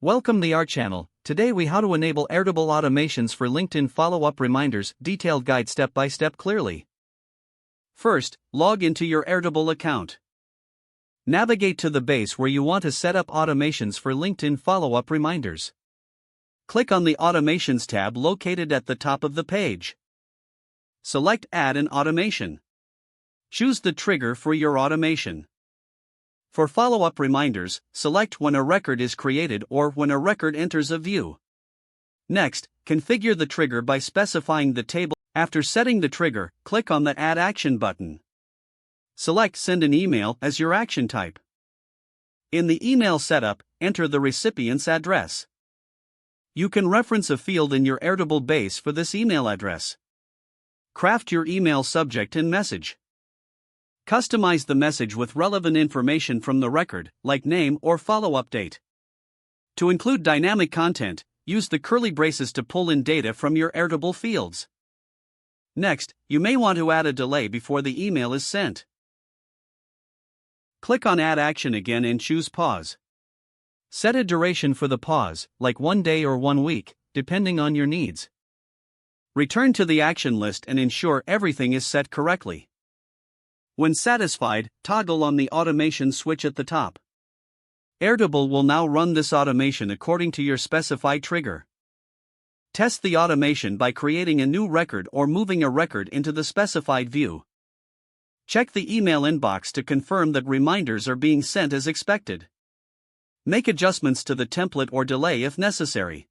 Welcome to our channel. Today we how to enable Airtable automations for LinkedIn follow-up reminders, detailed guide step by step clearly. First, log into your Airtable account. Navigate to the base where you want to set up automations for LinkedIn follow-up reminders. Click on the Automations tab located at the top of the page. Select Add an automation. Choose the trigger for your automation. For follow-up reminders, select when a record is created or when a record enters a view. Next, configure the trigger by specifying the table. After setting the trigger, click on the Add Action button. Select Send an email as your action type. In the email setup, enter the recipient's address. You can reference a field in your Airtable base for this email address. Craft your email subject and message. Customize the message with relevant information from the record, like name or follow-up date. To include dynamic content, use the curly braces to pull in data from your Airtable fields. Next, you may want to add a delay before the email is sent. Click on Add Action again and choose Pause. Set a duration for the pause, like 1 day or 1 week, depending on your needs. Return to the action list and ensure everything is set correctly. When satisfied, toggle on the automation switch at the top. Airtable will now run this automation according to your specified trigger. Test the automation by creating a new record or moving a record into the specified view. Check the email inbox to confirm that reminders are being sent as expected. Make adjustments to the template or delay if necessary.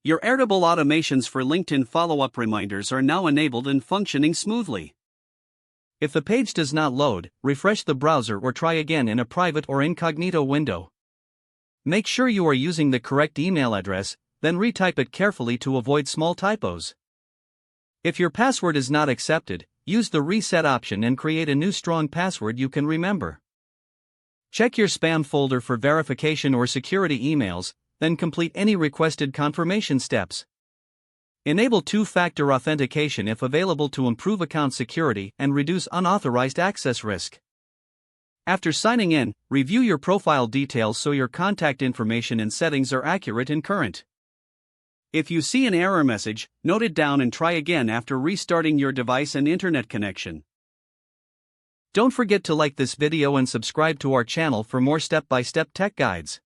Your Airtable automations for LinkedIn follow-up reminders are now enabled and functioning smoothly. If the page does not load, refresh the browser or try again in a private or incognito window. Make sure you are using the correct email address, then retype it carefully to avoid small typos. If your password is not accepted, use the reset option and create a new strong password you can remember. Check your spam folder for verification or security emails, then complete any requested confirmation steps. Enable two-factor authentication if available to improve account security and reduce unauthorized access risk. After signing in, review your profile details so your contact information and settings are accurate and current. If you see an error message, note it down and try again after restarting your device and internet connection. Don't forget to like this video and subscribe to our channel for more step-by-step tech guides.